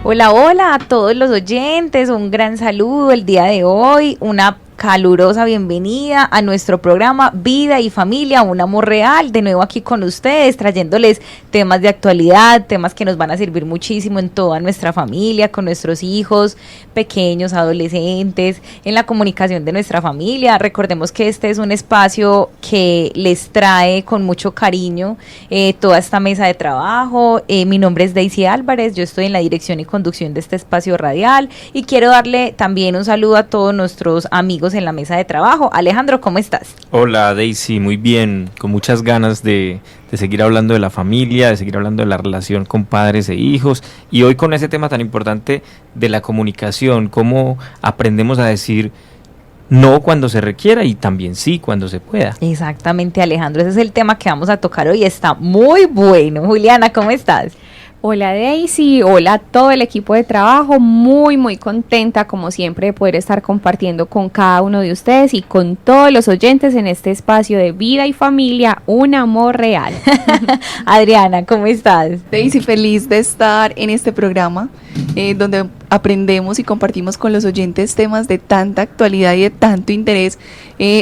Hola, hola a todos los oyentes, un gran saludo el día de hoy, una calurosa bienvenida a nuestro programa Vida y Familia, un amor real, de nuevo aquí con ustedes, trayéndoles temas de actualidad, temas que nos van a servir muchísimo en toda nuestra familia, con nuestros hijos pequeños, adolescentes, en la comunicación de nuestra familia. Recordemos que este es un espacio que les trae con mucho cariño toda esta mesa de trabajo. Mi nombre es Daisy Álvarez, yo estoy en la dirección y conducción de este espacio radial y quiero darle también un saludo a todos nuestros amigos en la mesa de trabajo. Alejandro, ¿cómo estás? Hola Daisy, muy bien, con muchas ganas de seguir hablando de la familia, de seguir hablando de la relación con padres e hijos, y hoy con ese tema tan importante de la comunicación, cómo aprendemos a decir no cuando se requiera y también sí cuando se pueda. Exactamente, Alejandro, ese es el tema que vamos a tocar hoy, está muy bueno. Juliana, ¿cómo estás? Hola Daisy, hola a todo el equipo de trabajo, muy contenta como siempre de poder estar compartiendo con cada uno de ustedes y con todos los oyentes en este espacio de Vida y Familia, un amor real. Adriana, ¿cómo estás? Daisy, feliz de estar en este programa donde aprendemos y compartimos con los oyentes temas de tanta actualidad y de tanto interés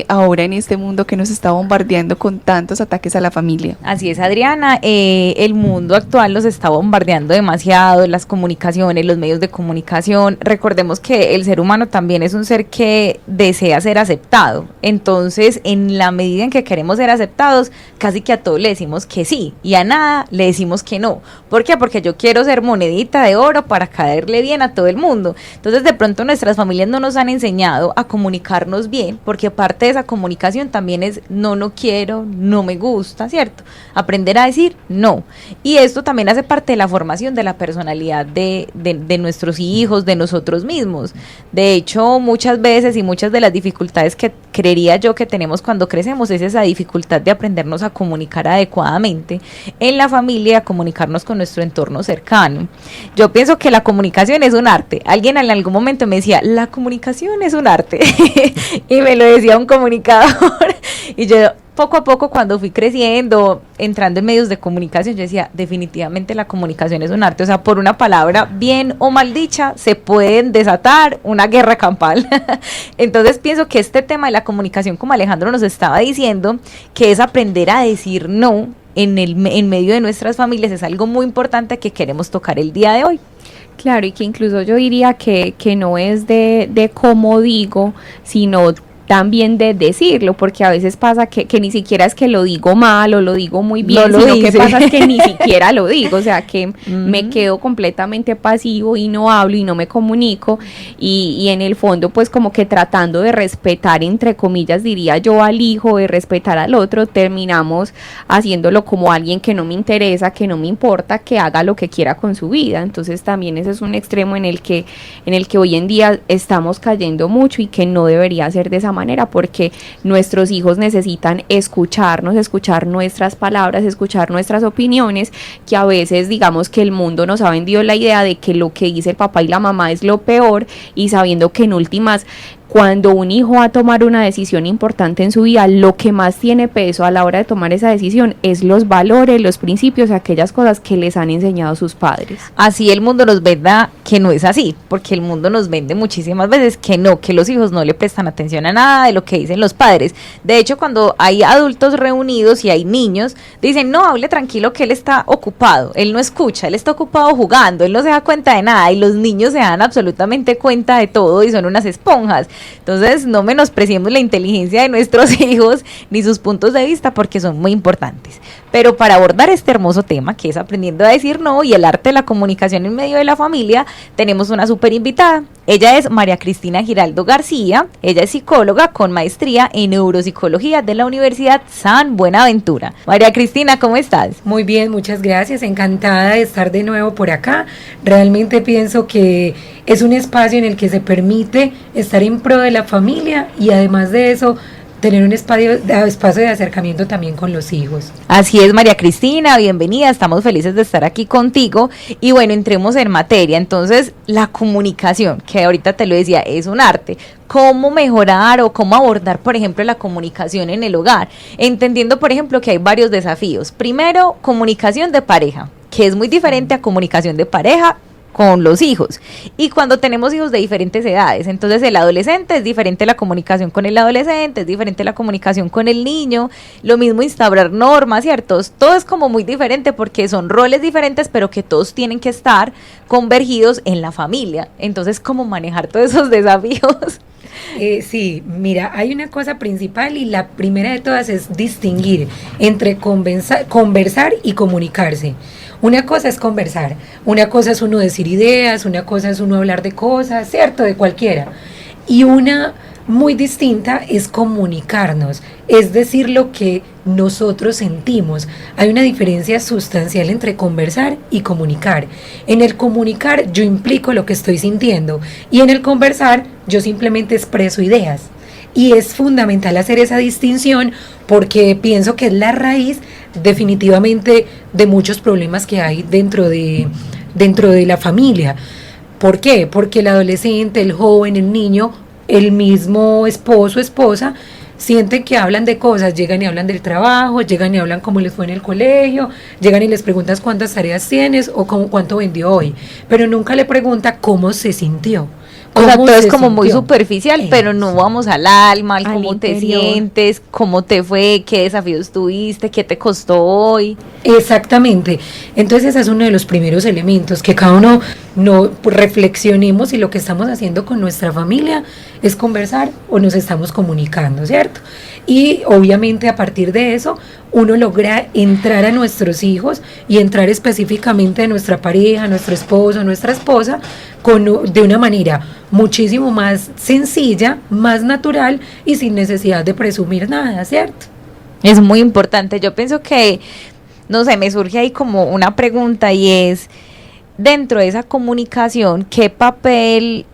ahora en este mundo que nos está bombardeando con tantos ataques a la familia. Así es, Adriana, el mundo actual nos está bombardeando demasiado, las comunicaciones, los medios de comunicación. Recordemos que el ser humano también es un ser que desea ser aceptado, entonces en la medida en que queremos ser aceptados, casi que a todo le decimos que sí y a nada le decimos que no. ¿Por qué? Porque yo quiero ser monedita de oro para caerle bien a todo el mundo. Entonces de pronto nuestras familias no nos han enseñado a comunicarnos bien, porque parte de esa comunicación también es no quiero, no me gusta, ¿cierto? Aprender a decir no. Y esto también hace parte de la formación de la personalidad de nuestros hijos, de nosotros mismos. De hecho, muchas veces y muchas de las dificultades que creería yo que tenemos cuando crecemos es esa dificultad de aprendernos a comunicar adecuadamente en la familia, a comunicarnos con nuestro entorno cercano. Yo pienso que la comunicación es un arte. Alguien en algún momento me decía, la comunicación es un arte. Y me lo decía un comunicador. Y yo poco a poco, cuando fui creciendo, entrando en medios de comunicación, yo decía, definitivamente la comunicación es un arte. O sea, por una palabra bien o mal dicha, se pueden desatar una guerra campal. Entonces pienso que este tema de la comunicación, como Alejandro nos estaba diciendo, que es aprender a decir no en medio de nuestras familias, es algo muy importante que queremos tocar el día de hoy. Claro, y que incluso yo diría que no es de cómo digo, sino también de decirlo, porque a veces pasa que ni siquiera es que lo digo mal o lo digo muy bien, sino que pasa es que ni siquiera lo digo, o sea que me quedo completamente pasivo y no hablo y no me comunico y en el fondo pues como que tratando de respetar, entre comillas diría yo, al hijo, de respetar al otro, terminamos haciéndolo como alguien que no me interesa, que no me importa, que haga lo que quiera con su vida. Entonces también ese es un extremo en el que hoy en día estamos cayendo mucho y que no debería ser de esa manera, porque nuestros hijos necesitan escucharnos, escuchar nuestras palabras, escuchar nuestras opiniones, que a veces digamos que el mundo nos ha vendido la idea de que lo que dice el papá y la mamá es lo peor, y sabiendo que en últimas, cuando un hijo va a tomar una decisión importante en su vida, lo que más tiene peso a la hora de tomar esa decisión es los valores, los principios, aquellas cosas que les han enseñado sus padres. Así el mundo nos venda que no es así, porque el mundo nos vende muchísimas veces que no, que los hijos no le prestan atención a nada de lo que dicen los padres. De hecho, cuando hay adultos reunidos y hay niños, dicen, no, hable tranquilo que él está ocupado, él no escucha, él está ocupado jugando, él no se da cuenta de nada, y los niños se dan absolutamente cuenta de todo y son unas esponjas. Entonces no menospreciemos la inteligencia de nuestros hijos ni sus puntos de vista, porque son muy importantes. Pero para abordar este hermoso tema, que es aprendiendo a decir no y el arte de la comunicación en medio de la familia, tenemos una súper invitada. Ella es María Cristina Giraldo García. Ella es psicóloga con maestría en neuropsicología de la Universidad San Buenaventura. María Cristina, ¿cómo estás? Muy bien, muchas gracias, encantada de estar de nuevo por acá. Realmente pienso que es un espacio en el que se permite estar en pro de la familia y además de eso tener un espacio de acercamiento también con los hijos. Así es, María Cristina, bienvenida, estamos felices de estar aquí contigo. Y bueno, entremos en materia. Entonces, la comunicación, que ahorita te lo decía, es un arte. ¿Cómo mejorar o cómo abordar, por ejemplo, la comunicación en el hogar? Entendiendo, por ejemplo, que hay varios desafíos. Primero, comunicación de pareja, que es muy diferente a comunicación de pareja con los hijos. Y cuando tenemos hijos de diferentes edades, entonces el adolescente es diferente la comunicación con el adolescente, es diferente la comunicación con el niño, lo mismo instaurar normas, ¿cierto? Todo es como muy diferente porque son roles diferentes, pero que todos tienen que estar convergidos en la familia. Entonces, ¿cómo manejar todos esos desafíos? Sí, mira, hay una cosa principal y la primera de todas es distinguir entre conversar y comunicarse. Una cosa es conversar, una cosa es uno decir ideas, una cosa es uno hablar de cosas, ¿cierto? De cualquiera. Y una muy distinta es comunicarnos, es decir, lo que nosotros sentimos. Hay una diferencia sustancial entre conversar y comunicar. En el comunicar yo implico lo que estoy sintiendo y en el conversar yo simplemente expreso ideas. Y es fundamental hacer esa distinción porque pienso que es la raíz definitivamente de muchos problemas que hay dentro de la familia. ¿Por qué? Porque el adolescente, el joven, el niño, el mismo esposo, esposa, sienten que hablan de cosas, llegan y hablan del trabajo, llegan y hablan cómo les fue en el colegio, llegan y les preguntas cuántas tareas tienes o cuánto vendió hoy, pero nunca le pregunta cómo se sintió. O sea, todo es como sintió? muy superficial, pero no vamos al alma, al cómo te interior. sientes, cómo te fue, qué desafíos tuviste, qué te costó hoy. Exactamente. Entonces ese es uno de los primeros elementos, que cada uno no reflexionemos si lo que estamos haciendo con nuestra familia es conversar o nos estamos comunicando, ¿cierto? Y obviamente a partir de eso uno logra entrar a nuestros hijos y entrar específicamente a nuestra pareja, a nuestro esposo, a nuestra esposa, de una manera muchísimo más sencilla, más natural y sin necesidad de presumir nada, ¿cierto? Es muy importante. Yo pienso que, no sé, me surge ahí como una pregunta y es, dentro de esa comunicación, ¿qué papel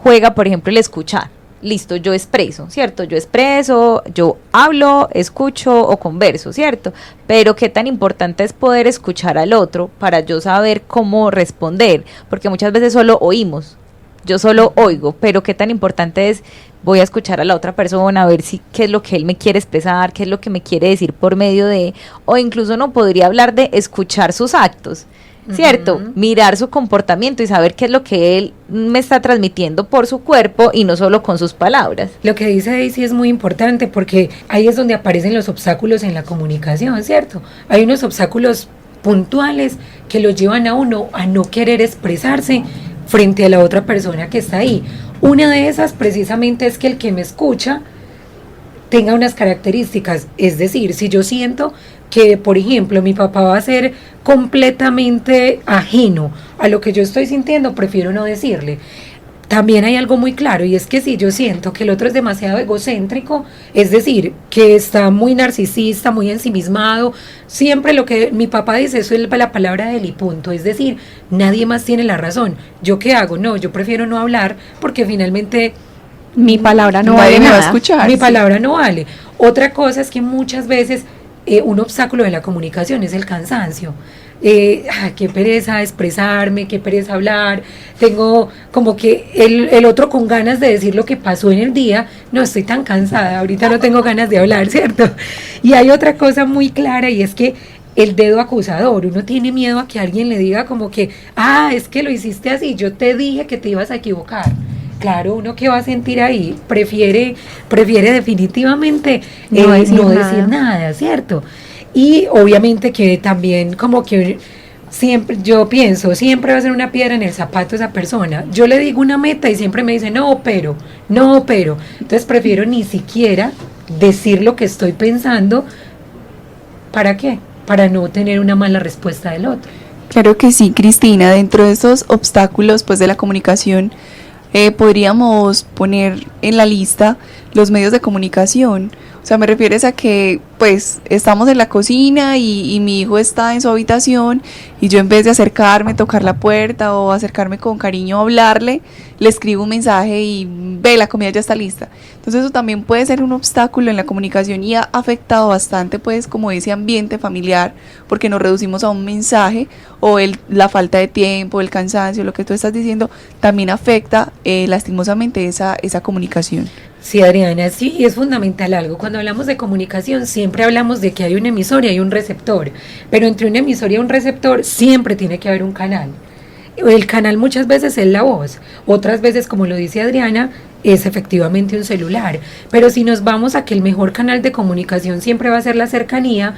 juega, por ejemplo, el escuchar? Listo, yo expreso, ¿cierto? Yo expreso, yo hablo, escucho o converso, ¿cierto? Pero qué tan importante es poder escuchar al otro para yo saber cómo responder, porque muchas veces solo oímos, yo solo oigo, pero qué tan importante es, voy a escuchar a la otra persona, a ver si qué es lo que él me quiere expresar, qué es lo que me quiere decir por medio de, o incluso no podría hablar de escuchar sus actos, ¿cierto? Mirar su comportamiento y saber qué es lo que él me está transmitiendo por su cuerpo y no solo con sus palabras. Lo que dice Daisy es muy importante porque ahí es donde aparecen los obstáculos en la comunicación, ¿cierto? Hay unos obstáculos puntuales que lo llevan a uno a no querer expresarse frente a la otra persona que está ahí. Una de esas precisamente es que el que me escucha tenga unas características, es decir, si yo siento que, por ejemplo, mi papá va a ser completamente ajeno a lo que yo estoy sintiendo, prefiero no decirle. También hay algo muy claro y es que si yo siento que el otro es demasiado egocéntrico, es decir, que está muy narcisista, muy ensimismado, siempre lo que mi papá dice, eso es la palabra de él y punto, es decir, nadie más tiene la razón. ¿Yo qué hago? No, yo prefiero no hablar porque finalmente Mi palabra no Nadie vale me va a nada. escuchar. mi sí. palabra no vale. Otra cosa es que muchas veces un obstáculo de la comunicación es el cansancio. Qué pereza expresarme, qué pereza hablar, tengo como que el otro con ganas de decir lo que pasó en el día, no estoy tan cansada, ahorita no tengo ganas de hablar, ¿cierto? Y hay otra cosa muy clara y es que el dedo acusador, uno tiene miedo a que alguien le diga como que, es que lo hiciste así, yo te dije que te ibas a equivocar. Claro, uno que va a sentir ahí, prefiere definitivamente No decir decir nada, ¿cierto? Y obviamente que también como que siempre, yo pienso, siempre va a ser una piedra en el zapato esa persona. Yo le digo una meta y siempre me dice, no, pero. Entonces prefiero ni siquiera decir lo que estoy pensando. ¿Para qué? Para no tener una mala respuesta del otro. Claro que sí, Cristina, dentro de esos obstáculos pues de la comunicación podríamos poner en la lista los medios de comunicación. O sea, me refieres a que pues estamos en la cocina y mi hijo está en su habitación y yo en vez de acercarme, tocar la puerta o acercarme con cariño a hablarle, le escribo un mensaje y ve, la comida ya está lista. Entonces eso también puede ser un obstáculo en la comunicación y ha afectado bastante pues como ese ambiente familiar, porque nos reducimos a un mensaje o la falta de tiempo, el cansancio, lo que tú estás diciendo, también afecta lastimosamente esa comunicación. Sí, Adriana, sí, y es fundamental algo. Cuando hablamos de comunicación, siempre hablamos de que hay un emisor y hay un receptor, pero entre un emisor y un receptor siempre tiene que haber un canal. El canal muchas veces es la voz, otras veces, como lo dice Adriana, es efectivamente un celular. Pero si nos vamos a que el mejor canal de comunicación siempre va a ser la cercanía,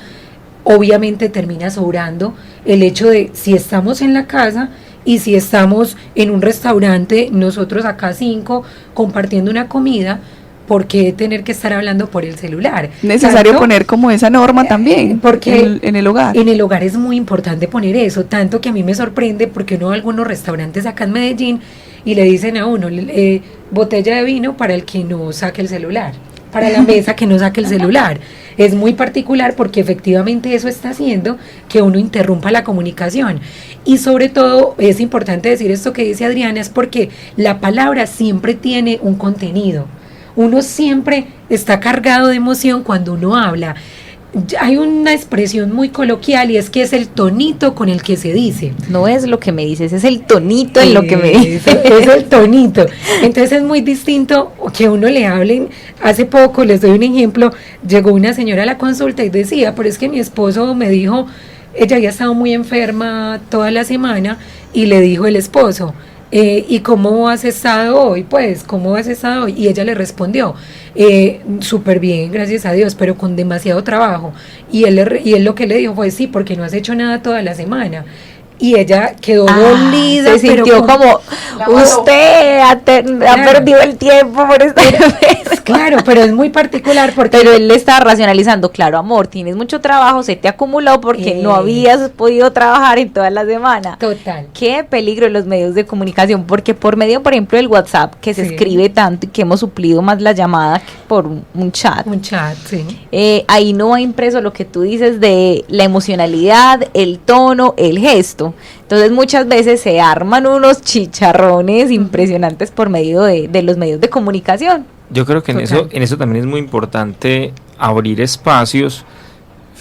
obviamente termina sobrando el hecho de si estamos en la casa y si estamos en un restaurante, nosotros acá 5 compartiendo una comida, ¿por qué tener que estar hablando por el celular? Necesario Tanto, poner como esa norma también, porque en el hogar. En el hogar es muy importante poner eso, tanto que a mí me sorprende porque uno va a algunos restaurantes acá en Medellín y le dicen a uno, botella de vino para el que no saque el celular, para la mesa que no saque el celular. Es muy particular porque efectivamente eso está haciendo que uno interrumpa la comunicación. Y sobre todo es importante decir esto que dice Adriana, es porque la palabra siempre tiene un contenido. Uno siempre está cargado de emoción cuando uno habla. Hay una expresión muy coloquial y es que es el tonito con el que se dice. No es lo que me dices, es el tonito en lo que me dices. Es el tonito. Entonces es muy distinto que uno le hablen. Hace poco, les doy un ejemplo, llegó una señora a la consulta y decía, pero es que mi esposo me dijo, ella había estado muy enferma toda la semana y le dijo el esposo, ¿y cómo has estado hoy? Pues, ¿cómo has estado hoy? Y ella le respondió, súper bien, gracias a Dios, pero con demasiado trabajo. Y él lo que le dijo fue, sí, porque no has hecho nada toda la semana. Y ella quedó dolida, se sintió pero como usted ha perdido el tiempo por estar enferma. Claro, pero es muy particular porque... Pero él le estaba racionalizando, claro, amor, tienes mucho trabajo, se te acumuló porque no habías podido trabajar en toda la semana. Total. Qué peligro los medios de comunicación, porque por medio, por ejemplo, del WhatsApp, que se escribe tanto y que hemos suplido más la llamada que por un chat. Un chat, sí. Ahí no va impreso lo que tú dices de la emocionalidad, el tono, el gesto. Entonces muchas veces se arman unos chicharrones impresionantes por medio de los medios de comunicación. Yo creo que en eso también es muy importante abrir espacios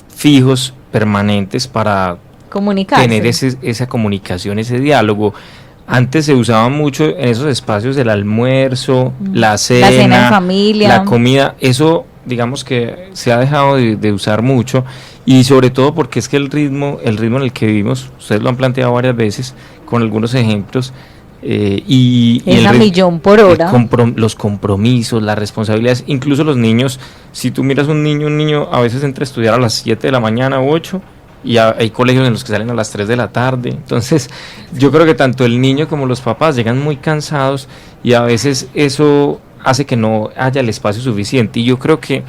fijos, permanentes, para comunicarse, tener esa comunicación, ese diálogo. Antes se usaba mucho en esos espacios el almuerzo, la cena en familia, la comida. Eso, digamos que se ha dejado de usar mucho, y sobre todo porque es que el ritmo en el que vivimos, ustedes lo han planteado varias veces con algunos ejemplos, y es a millón por hora. Los compromisos, las responsabilidades, incluso los niños. Si tú miras un niño a veces entra a estudiar a las 7 de la mañana u 8, y hay colegios en los que salen a las 3 de la tarde. Entonces yo creo que tanto el niño como los papás llegan muy cansados, y a veces eso hace que no haya el espacio suficiente. Y yo creo que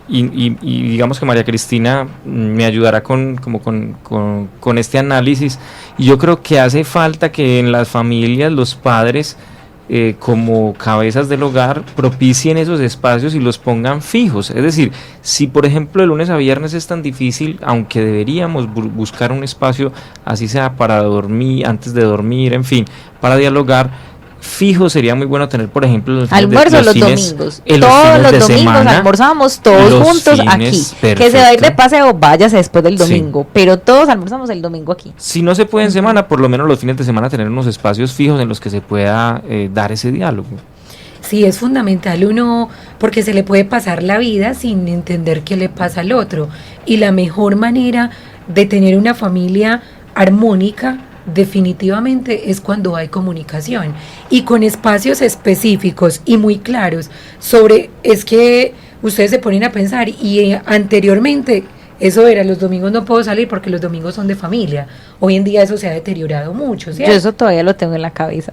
y digamos que María Cristina me ayudará con este análisis, y yo creo que hace falta que en las familias los padres, como cabezas del hogar, propicien esos espacios y los pongan fijos. Es decir, si por ejemplo de lunes a viernes es tan difícil, aunque deberíamos buscar un espacio, así sea para dormir, antes de dormir, en fin, para dialogar, fijo, sería muy bueno tener, por ejemplo, los almuerzo los domingos. Todos los domingos almorzamos todos juntos aquí. Perfecto. Que se va a ir de paseo, váyase después del domingo, sí, pero todos almorzamos el domingo aquí. Si no se puede en semana, por lo menos los fines de semana tener unos espacios fijos en los que se pueda dar ese diálogo. Sí, es fundamental uno, porque se le puede pasar la vida sin entender qué le pasa al otro. Y la mejor manera de tener una familia armónica definitivamente es cuando hay comunicación y con espacios específicos y muy claros sobre, es que ustedes se ponen a pensar y anteriormente eso era, los domingos no puedo salir porque los domingos son de familia. Hoy en día eso se ha deteriorado mucho, ¿cierto? Yo eso todavía lo tengo en la cabeza.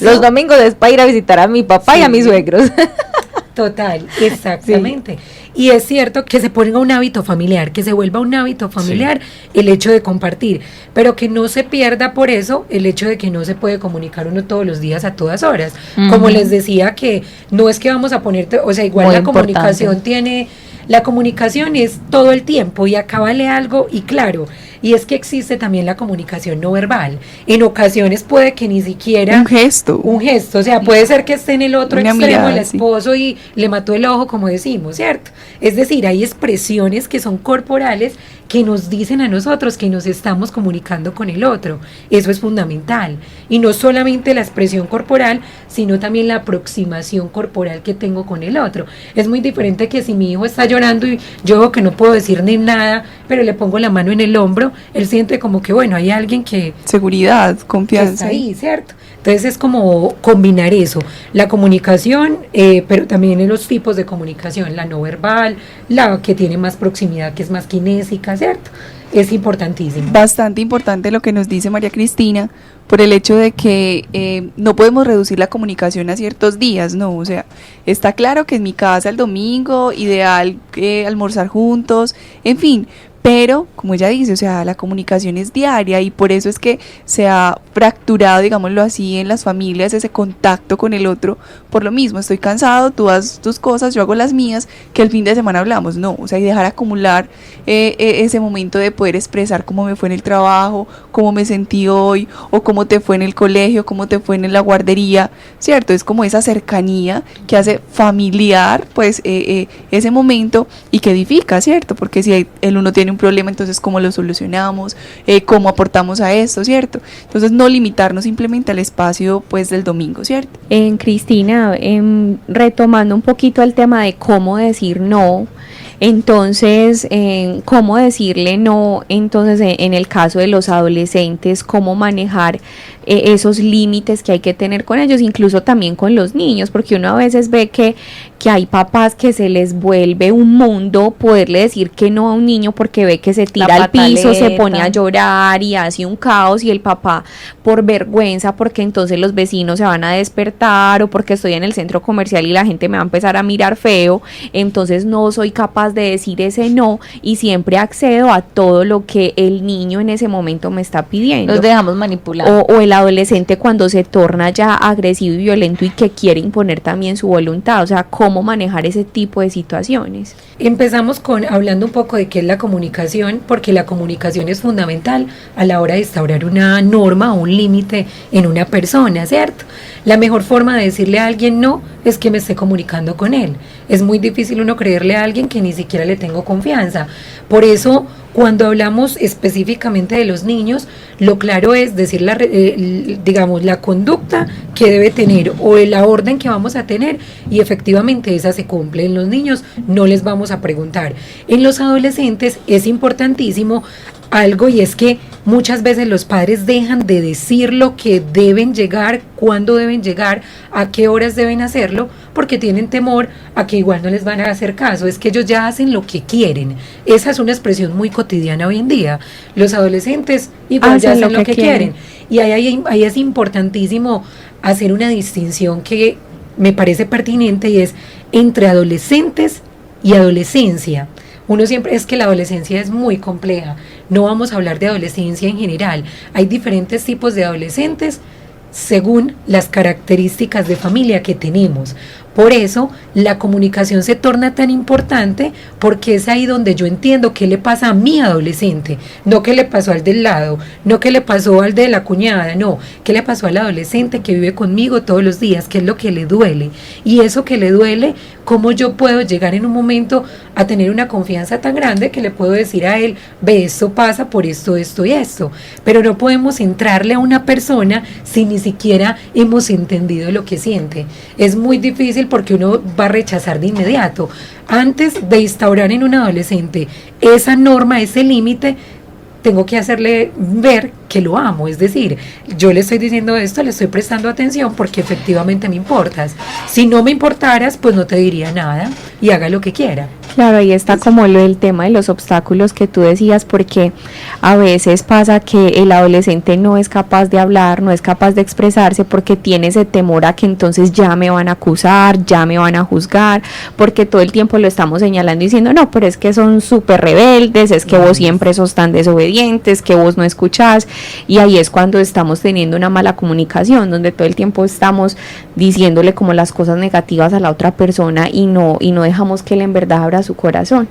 Los domingos es para ir a visitar a mi papá, sí, y a mis suegros. Total, exactamente. Sí. Y es cierto que se ponga un hábito familiar, que se vuelva un hábito familiar, sí, el hecho de compartir, pero que no se pierda por eso el hecho de que no se puede comunicar uno todos los días a todas horas. Como les decía, que no es que vamos a ponerte, o sea, igual muy la importante. Comunicación tiene... La comunicación es todo el tiempo, y acá vale algo, y claro, y es que existe también la comunicación no verbal. En ocasiones puede que ni siquiera... Un gesto, o sea, puede ser que esté en el otro extremo mirada, el esposo, sí, y le mató el ojo, como decimos, ¿cierto? Es decir, hay expresiones que son corporales que nos dicen a nosotros que nos estamos comunicando con el otro. Eso es fundamental. Y no solamente la expresión corporal, sino también la aproximación corporal que tengo con el otro. Es muy diferente que si mi hijo está llorando y yo veo que no puedo decir ni nada, pero le pongo la mano en el hombro, él siente como que, bueno, hay alguien que Seguridad, que confianza. está ahí, ¿cierto? Entonces es como combinar eso, la comunicación, pero también en los tipos de comunicación, la no verbal, la que tiene más proximidad, que es más kinésica, ¿cierto? Es importantísimo. Bastante importante lo que nos dice María Cristina, por el hecho de que no podemos reducir la comunicación a ciertos días, ¿no? O sea, está claro que en mi casa el domingo, ideal almorzar juntos, en fin, pero como ella dice, o sea, la comunicación es diaria y por eso es que se ha fracturado, digámoslo así, en las familias ese contacto con el otro. Por lo mismo, estoy cansado, tú haz tus cosas, yo hago las mías, que el fin de semana hablamos. No, o sea, y dejar acumular ese momento de poder expresar cómo me fue en el trabajo, cómo me sentí hoy, o cómo te fue en el colegio, cómo te fue en la guardería, ¿cierto? Es como esa cercanía que hace familiar, pues, ese momento y que edifica, ¿cierto? Porque si el uno tiene un problema, entonces cómo lo solucionamos, cómo aportamos a esto, ¿cierto? Entonces no limitarnos simplemente al espacio pues del domingo, ¿cierto? Cristina, retomando un poquito el tema de cómo decir no, entonces, cómo decirle no, entonces en el caso de los adolescentes, cómo manejar esos límites que hay que tener con ellos, incluso también con los niños, porque uno a veces ve que hay papás que se les vuelve un mundo poderle decir que no a un niño porque ve que se tira al piso, se pone a llorar y hace un caos, y el papá por vergüenza, porque entonces los vecinos se van a despertar, o porque estoy en el centro comercial y la gente me va a empezar a mirar feo, entonces no soy capaz de decir ese no y siempre accedo a todo lo que el niño en ese momento me está pidiendo. Los dejamos manipular. O el adolescente cuando se torna ya agresivo y violento y que quiere imponer también su voluntad, o sea, cómo manejar ese tipo de situaciones. Empezamos hablando un poco de qué es la comunicación, porque la comunicación es fundamental a la hora de instaurar una norma o un límite en una persona, ¿cierto? La mejor forma de decirle a alguien no es que me esté comunicando con él. Es muy difícil uno creerle a alguien que ni siquiera le tengo confianza. Por eso, cuando hablamos específicamente de los niños, lo claro es decir digamos, la conducta que debe tener o la orden que vamos a tener, y efectivamente esa se cumple. En los niños no les vamos a preguntar. En los adolescentes es importantísimo algo, y es que muchas veces los padres dejan de decir lo que deben llegar, cuándo deben llegar, a qué horas deben hacerlo, porque tienen temor a que igual no les van a hacer caso. Es que ellos ya hacen lo que quieren. Esa es una expresión muy cotidiana hoy en día. Los adolescentes igual ya hacen lo que quieren. Y ahí es importantísimo hacer una distinción que me parece pertinente, y es entre adolescentes y adolescencia. Uno siempre, es que la adolescencia es muy compleja, no vamos a hablar de adolescencia en general, hay diferentes tipos de adolescentes según las características de familia que tenemos. Por eso la comunicación se torna tan importante, porque es ahí donde yo entiendo qué le pasa a mi adolescente, no qué le pasó al del lado, no qué le pasó al de la cuñada, no, qué le pasó al adolescente que vive conmigo todos los días, qué es lo que le duele, y eso que le duele, cómo yo puedo llegar en un momento a tener una confianza tan grande que le puedo decir a él, ve, esto pasa por esto, esto y esto. Pero no podemos entrarle a una persona si ni siquiera hemos entendido lo que siente. Es muy difícil, porque uno va a rechazar de inmediato. Antes de instaurar en un adolescente esa norma, ese límite, tengo que hacerle ver que lo amo, es decir, yo le estoy diciendo esto, le estoy prestando atención porque efectivamente me importas. Si no me importaras, pues no te diría nada y haga lo que quiera. Claro, ahí está como el tema de los obstáculos que tú decías, porque a veces pasa que el adolescente no es capaz de hablar, no es capaz de expresarse, porque tiene ese temor a que entonces ya me van a acusar, ya me van a juzgar, porque todo el tiempo lo estamos señalando y diciendo, no, pero es que son súper rebeldes, es que vos siempre sos tan desobedientes, que vos no escuchás, y ahí es cuando estamos teniendo una mala comunicación, donde todo el tiempo estamos diciéndole como las cosas negativas a la otra persona y no dejamos que él en verdad abra su corazón.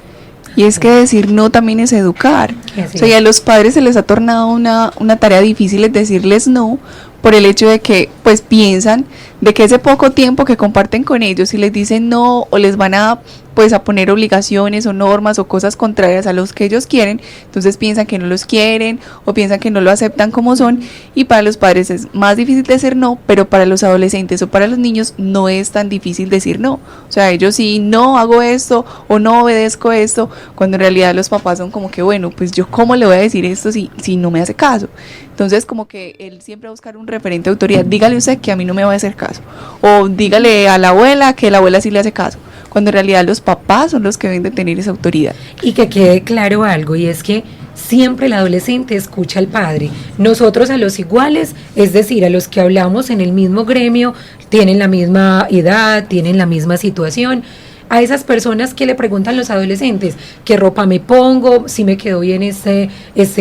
Y es que decir no también es educar. O sea, y a los padres se les ha tornado una tarea difícil es decirles no, por el hecho de que pues piensan de que ese poco tiempo que comparten con ellos, si les dicen no o les van a pues a poner obligaciones o normas o cosas contrarias a los que ellos quieren, entonces piensan que no los quieren o piensan que no lo aceptan como son, y para los padres es más difícil decir no, pero para los adolescentes o para los niños no es tan difícil decir no. O sea, ellos sí, no hago esto o no obedezco esto, cuando en realidad los papás son como que, bueno, pues yo cómo le voy a decir esto si no me hace caso. Entonces como que él siempre va a buscar un referente de autoridad, dígale usted que a mí no me va a hacer caso, o dígale a la abuela que la abuela sí le hace caso, cuando en realidad los papás son los que deben de tener esa autoridad. Y que quede claro algo, y es que siempre el adolescente escucha al padre. Nosotros a los iguales, es decir, a los que hablamos en el mismo gremio, tienen la misma edad, tienen la misma situación. A esas personas que le preguntan los adolescentes, ¿qué ropa me pongo? Si me quedó bien este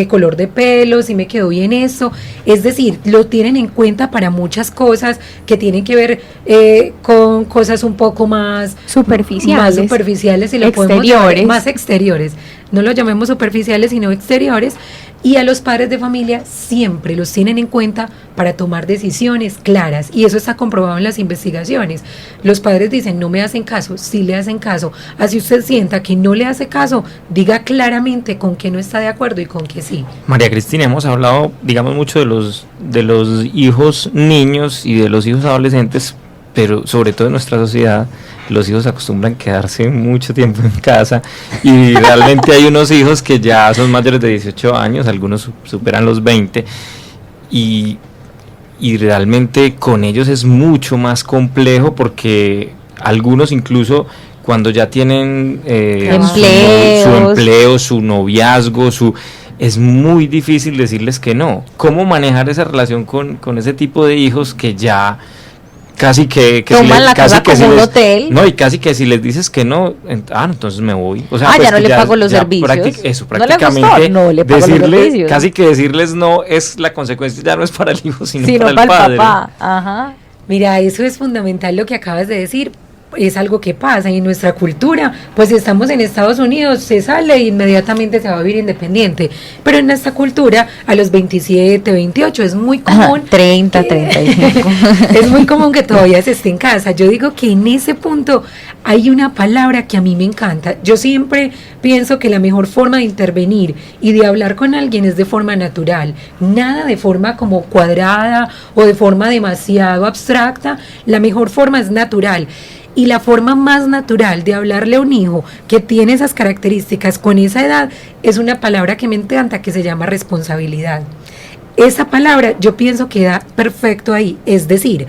color de pelo, si me quedó bien eso. Es decir, lo tienen en cuenta para muchas cosas que tienen que ver con cosas un poco más superficiales, si lo podemos llamar, más exteriores. No lo llamemos superficiales, sino exteriores. Y a los padres de familia siempre los tienen en cuenta para tomar decisiones claras, y eso está comprobado en las investigaciones. Los padres dicen, no me hacen caso, sí le hacen caso. Así usted sienta que no le hace caso, diga claramente con qué no está de acuerdo y con qué sí. María Cristina, hemos hablado, digamos, mucho de los hijos niños y de los hijos adolescentes, pero sobre todo en nuestra sociedad los hijos acostumbran quedarse mucho tiempo en casa, y realmente hay unos hijos que ya son mayores de 18 años, algunos superan los 20, y realmente con ellos es mucho más complejo, porque algunos incluso cuando ya tienen su empleo, su noviazgo, es muy difícil decirles que no. ¿Cómo manejar esa relación con ese tipo de hijos que ya casi que toman la casa como un hotel? No, y casi que si les dices que no, entonces me voy. O sea, pues ya no le pago los servicios. Prácticamente no le pago los servicios. Casi que decirles no es la consecuencia, ya no es para el hijo, sino para el padre. Papá. Ajá. Mira, eso es fundamental lo que acabas de decir. Es algo que pasa y en nuestra cultura, pues si estamos en Estados Unidos, se sale e inmediatamente se va a vivir independiente, pero en esta cultura a los 27, 28 es muy común. 30, 35. Es muy común que todavía se esté en casa. Yo digo que en ese punto hay una palabra que a mí me encanta. Yo siempre pienso que la mejor forma de intervenir y de hablar con alguien es de forma natural, nada de forma como cuadrada o de forma demasiado abstracta. La mejor forma es natural. Y la forma más natural de hablarle a un hijo que tiene esas características con esa edad es una palabra que me encanta, que se llama responsabilidad. Esa palabra yo pienso que da perfecto ahí, es decir,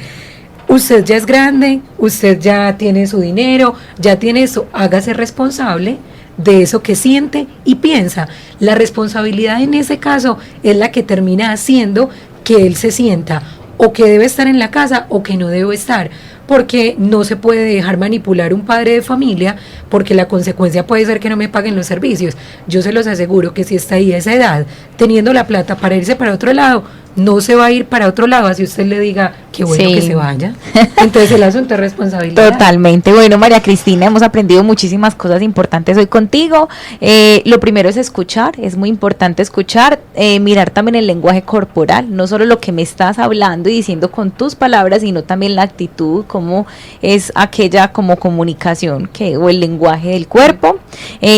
usted ya es grande, usted ya tiene su dinero, ya tiene eso, hágase responsable de eso que siente y piensa. La responsabilidad en ese caso es la que termina haciendo que él se sienta o que debe estar en la casa o que no debe estar, porque no se puede dejar manipular un padre de familia, porque la consecuencia puede ser que no me paguen los servicios. Yo se los aseguro que si está ahí a esa edad, teniendo la plata para irse para otro lado, no se va a ir para otro lado, así usted le diga qué bueno que se vaya. Entonces el asunto es responsabilidad. Totalmente. Bueno, María Cristina, hemos aprendido muchísimas cosas importantes hoy contigo. Lo primero es escuchar, es muy importante escuchar, mirar también el lenguaje corporal, no solo lo que me estás hablando y diciendo con tus palabras, sino también la actitud, cómo es aquella como comunicación o el lenguaje del cuerpo.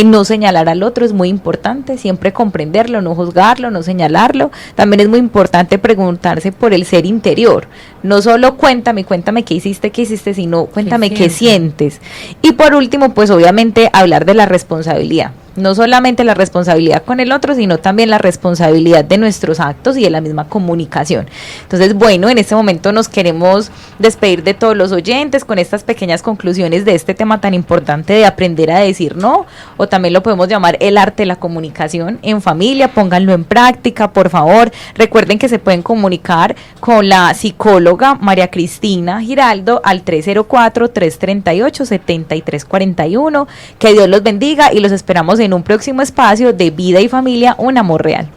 No señalar al otro es muy importante, siempre comprenderlo, no juzgarlo, no señalarlo. También es muy importante preguntarse por el ser interior, no solo cuéntame qué hiciste, sino cuéntame qué sientes. Y por último, pues obviamente hablar de la responsabilidad, no solamente la responsabilidad con el otro, sino también la responsabilidad de nuestros actos y de la misma comunicación. Entonces, bueno, en este momento nos queremos despedir de todos los oyentes con estas pequeñas conclusiones de este tema tan importante de aprender a decir no, o también lo podemos llamar el arte de la comunicación en familia. Pónganlo en práctica, por favor. Recuerden que se pueden comunicar con la psicóloga María Cristina Giraldo al 304-338-7341. Que Dios los bendiga y los esperamos en un próximo espacio de Vida y Familia, un amor real.